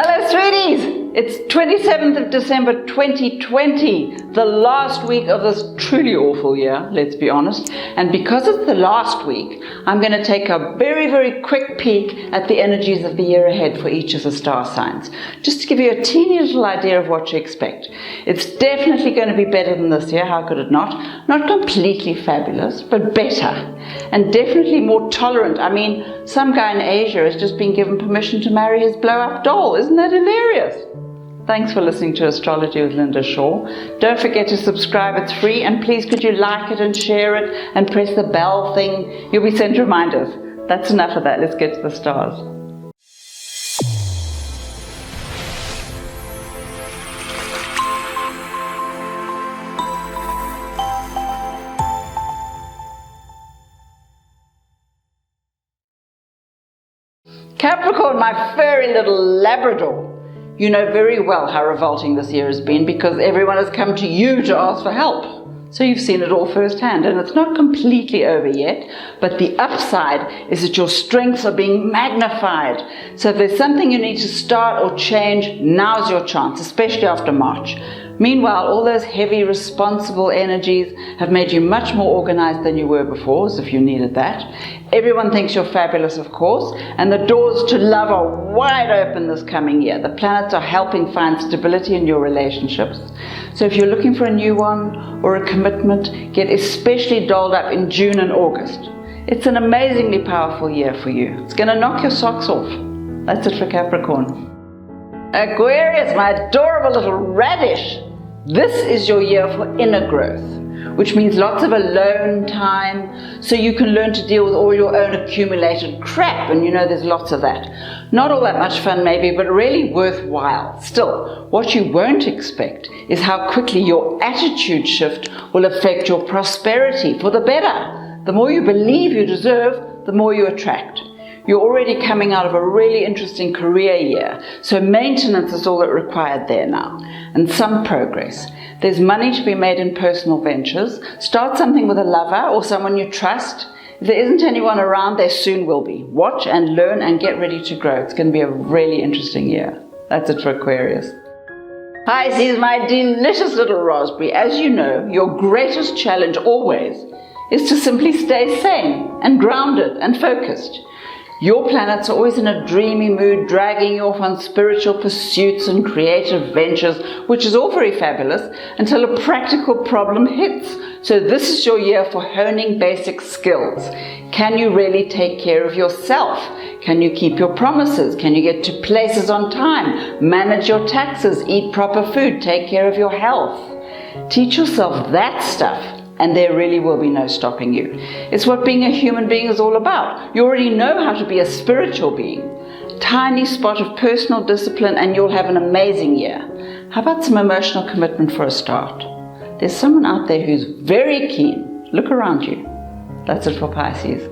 Hello, sweeties! It's 27th of December 2020, the last week of this truly awful year, let's be honest. And because it's the last week, I'm going to take a very, very quick peek at the energies of the year ahead for each of the star signs, just to give you a teeny little idea of what to expect. It's definitely going to be better than this year, how could it not? Not completely fabulous, but better. And definitely more tolerant. I mean, some guy in Asia has just been given permission to marry his blow-up doll. Isn't that hilarious? Thanks for listening to Astrology with Linda Shaw. Don't forget to subscribe, it's free, and please could you like it and share it and press the bell thing. You'll be sent reminders. That's enough of that, let's get to the stars. Capricorn, my furry little Labrador. You know very well how revolting this year has been because everyone has come to you to ask for help. So you've seen it all firsthand, and it's not completely over yet, but the upside is that your strengths are being magnified. So if there's something you need to start or change, now's your chance, especially after March. Meanwhile, all those heavy, responsible energies have made you much more organized than you were before, as if you needed that. Everyone thinks you're fabulous, of course, and the doors to love are wide open this coming year. The planets are helping find stability in your relationships. So if you're looking for a new one or a commitment, get especially dolled up in June and August. It's an amazingly powerful year for you. It's going to knock your socks off. That's it for Capricorn. Aquarius, my adorable little radish. This is your year for inner growth, which means lots of alone time, so you can learn to deal with all your own accumulated crap, and you know there's lots of that. Not all that much fun maybe, but really worthwhile. Still, what you won't expect is how quickly your attitude shift will affect your prosperity for the better. The more you believe you deserve, the more you attract. You're already coming out of a really interesting career year, so maintenance is all that required there now, and some progress. There's money to be made in personal ventures. Start something with a lover or someone you trust. If there isn't anyone around, there soon will be. Watch and learn and get ready to grow. It's going to be a really interesting year. That's it for Aquarius. Pisces, my delicious little raspberry. As you know, your greatest challenge always is to simply stay sane and grounded and focused. Your planets are always in a dreamy mood, dragging you off on spiritual pursuits and creative ventures, which is all very fabulous, until a practical problem hits. So this is your year for honing basic skills. Can you really take care of yourself? Can you keep your promises? Can you get to places on time? Manage your taxes, eat proper food, take care of your health. Teach yourself that stuff, and there really will be no stopping you. It's what being a human being is all about. You already know how to be a spiritual being. Tiny spot of personal discipline and you'll have an amazing year. How about some emotional commitment for a start? There's someone out there who's very keen. Look around you. That's it for Pisces.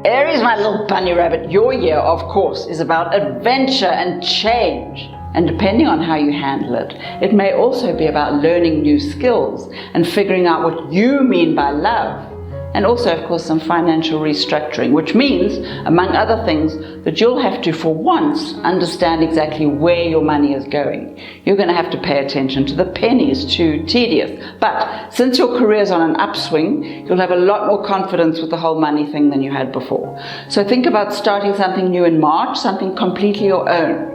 Aries, my little bunny rabbit, your year, of course, is about adventure and change. And depending on how you handle it, it may also be about learning new skills and figuring out what you mean by love. And also, of course, some financial restructuring, which means, among other things, that you'll have to, for once, understand exactly where your money is going. You're going to have to pay attention to the pennies, too tedious. But since your career's on an upswing, you'll have a lot more confidence with the whole money thing than you had before. So think about starting something new in March, something completely your own.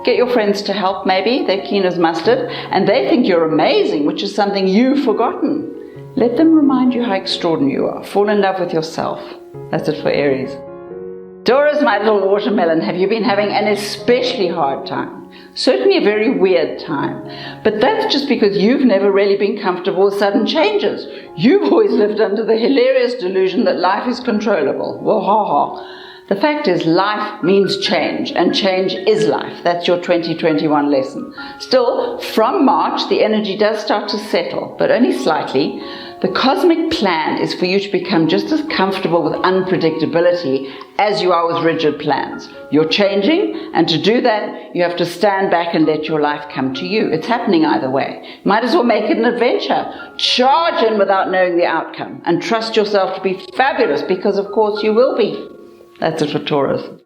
Get your friends to help maybe, they're keen as mustard, and they think you're amazing, which is something you've forgotten. Let them remind you how extraordinary you are. Fall in love with yourself. That's it for Aries. Taurus, my little watermelon, have you been having an especially hard time? Certainly a very weird time. But that's just because you've never really been comfortable with sudden changes. You've always lived under the hilarious delusion that life is controllable. Well, ha ha. The fact is, life means change, and change is life. That's your 2021 lesson. Still, from March, the energy does start to settle, but only slightly. The cosmic plan is for you to become just as comfortable with unpredictability as you are with rigid plans. You're changing, and to do that, you have to stand back and let your life come to you. It's happening either way. Might as well make it an adventure. Charge in without knowing the outcome, and trust yourself to be fabulous, because of course you will be. That's it for Taurus.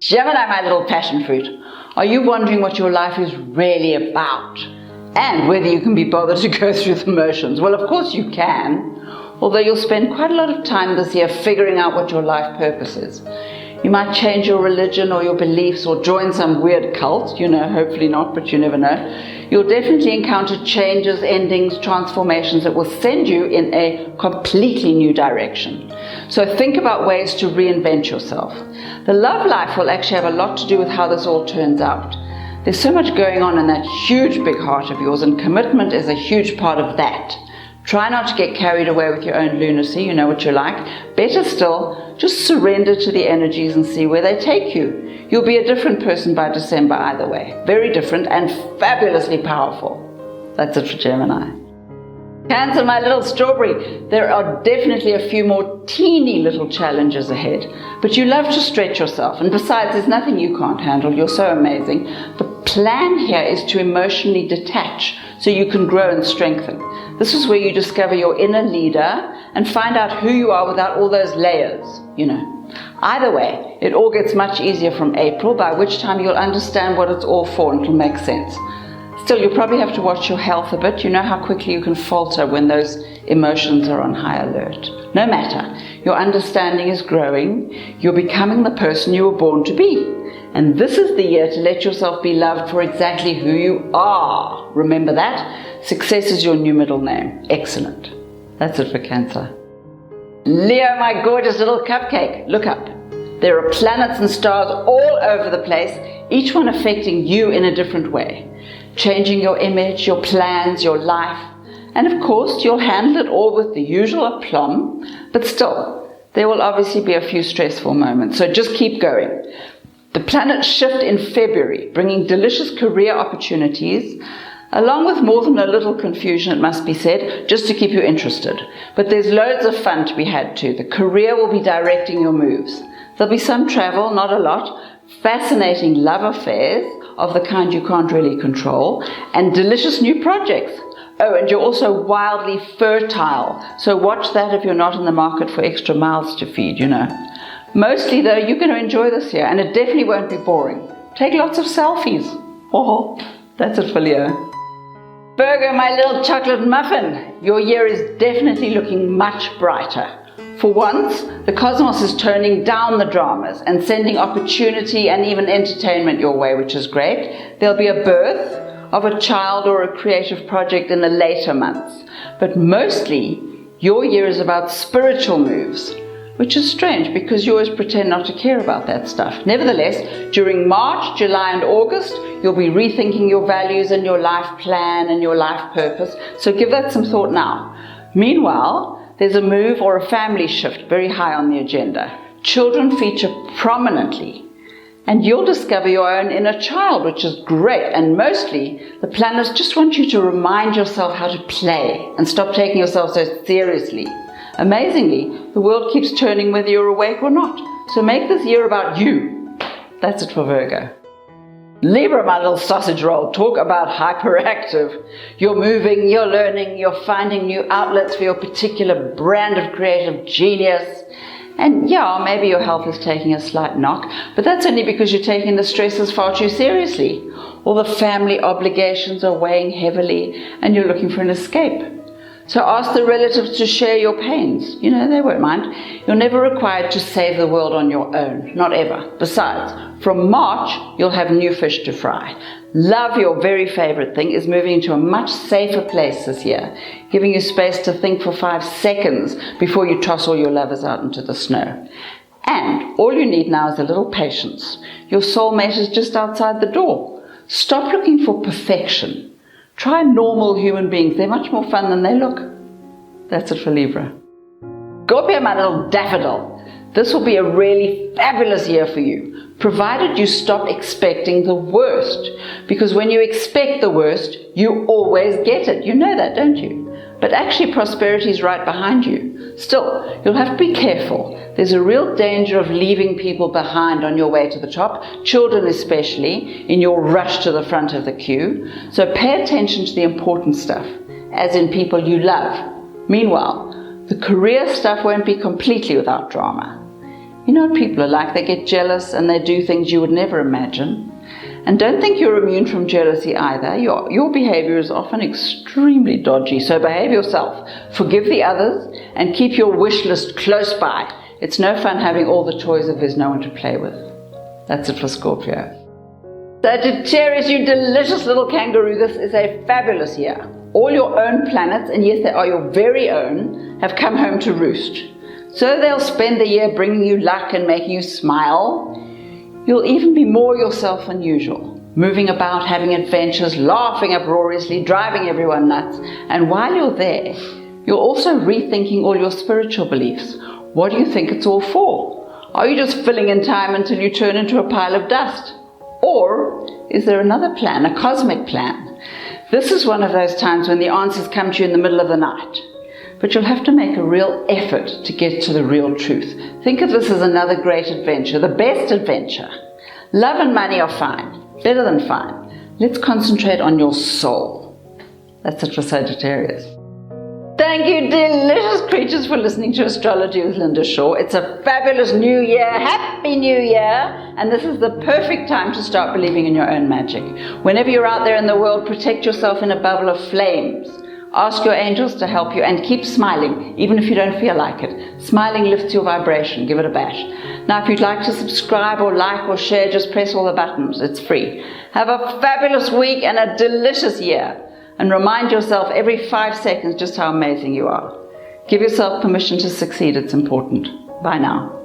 Gemini, my little passion fruit, are you wondering what your life is really about? And whether you can be bothered to go through the motions? Well, of course you can, although you'll spend quite a lot of time this year figuring out what your life purpose is. You might change your religion or your beliefs or join some weird cult, hopefully not, but you never know. You'll definitely encounter changes, endings, transformations that will send you in a completely new direction. So think about ways to reinvent yourself. The love life will actually have a lot to do with how this all turns out. There's so much going on in that huge big heart of yours, and commitment is a huge part of that. Try not to get carried away with your own lunacy, you know what you're like. Better still, just surrender to the energies and see where they take you. You'll be a different person by December either way. Very different and fabulously powerful. That's it for Gemini. Cancer, my little strawberry, there are definitely a few more teeny little challenges ahead, but you love to stretch yourself, and besides, there's nothing you can't handle. You're so amazing. The plan here is to emotionally detach so you can grow and strengthen. This is where you discover your inner leader and find out who you are without all those layers, Either way, it all gets much easier from April, by which time you'll understand what it's all for and it'll make sense. Still, you'll probably have to watch your health a bit. You know how quickly you can falter when those emotions are on high alert. No matter, your understanding is growing. You're becoming the person you were born to be. And this is the year to let yourself be loved for exactly who you are. Remember that? Success is your new middle name. Excellent. That's it for Cancer. Leo, my gorgeous little cupcake, look up. There are planets and stars all over the place, each one affecting you in a different way. Changing your image, your plans, your life. And of course, you'll handle it all with the usual aplomb, but still, there will obviously be a few stressful moments, so just keep going. The planets shift in February, bringing delicious career opportunities, along with more than a little confusion, it must be said, just to keep you interested. But there's loads of fun to be had too. The career will be directing your moves. There'll be some travel, not a lot, fascinating love affairs of the kind you can't really control, and delicious new projects. Oh, and you're also wildly fertile, so watch that if you're not in the market for extra mouths to feed, Mostly, though, you're going to enjoy this year, and it definitely won't be boring. Take lots of selfies. Oh, that's it for Leo. Virgo, my little chocolate muffin, your year is definitely looking much brighter. For once, the cosmos is toning down the dramas and sending opportunity and even entertainment your way, which is great. There'll be a birth of a child or a creative project in the later months. But mostly, your year is about spiritual moves, which is strange because you always pretend not to care about that stuff. Nevertheless, during March, July and August, you'll be rethinking your values and your life plan and your life purpose, so give that some thought now. Meanwhile, there's a move or a family shift very high on the agenda. Children feature prominently, and you'll discover your own inner child, which is great, and mostly the planets just want you to remind yourself how to play and stop taking yourself so seriously. Amazingly, the world keeps turning whether you're awake or not, so make this year about you. That's it for Virgo. Libra, my little sausage roll, talk about hyperactive. You're moving, you're learning, you're finding new outlets for your particular brand of creative genius. And yeah, maybe your health is taking a slight knock, but that's only because you're taking the stresses far too seriously. All the family obligations are weighing heavily, and you're looking for an escape. So ask the relatives to share your pains. They won't mind. You're never required to save the world on your own. Not ever. Besides, from March, you'll have new fish to fry. Love, your very favorite thing, is moving into a much safer place this year, giving you space to think for 5 seconds before you toss all your lovers out into the snow. And all you need now is a little patience. Your soulmate is just outside the door. Stop looking for perfection. Try normal human beings. They're much more fun than they look. That's it for Libra. Scorpio, my little daffodil. This will be a really fabulous year for you, provided you stop expecting the worst. Because when you expect the worst, you always get it. You know that, don't you? But actually, prosperity is right behind you. Still, you'll have to be careful. There's a real danger of leaving people behind on your way to the top, children especially, in your rush to the front of the queue. So pay attention to the important stuff, as in people you love. Meanwhile, the career stuff won't be completely without drama. You know what people are like. They get jealous and they do things you would never imagine. And don't think you're immune from jealousy either. Your behavior is often extremely dodgy, so behave yourself. Forgive the others and keep your wish list close by. It's no fun having all the toys if there's no one to play with. That's it for Scorpio. Sagittarius, you delicious little kangaroo, this is a fabulous year. All your own planets, and yes, they are your very own, have come home to roost. So they'll spend the year bringing you luck and making you smile. You'll even be more yourself than usual, moving about, having adventures, laughing uproariously, driving everyone nuts. And while you're there, you're also rethinking all your spiritual beliefs. What do you think it's all for? Are you just filling in time until you turn into a pile of dust? Or is there another plan, a cosmic plan? This is one of those times when the answers come to you in the middle of the night. But you'll have to make a real effort to get to the real truth. Think of this as another great adventure, the best adventure. Love and money are fine, better than fine. Let's concentrate on your soul. That's it for Sagittarius. Thank you, delicious creatures, for listening to Astrology with Linda Shaw. It's a fabulous new year. Happy New Year! And this is the perfect time to start believing in your own magic. Whenever you're out there in the world, protect yourself in a bubble of flames. Ask your angels to help you and keep smiling, even if you don't feel like it. Smiling lifts your vibration. Give it a bash. Now, if you'd like to subscribe or like or share, just press all the buttons. It's free. Have a fabulous week and a delicious year. And remind yourself every 5 seconds just how amazing you are. Give yourself permission to succeed. It's important. Bye now.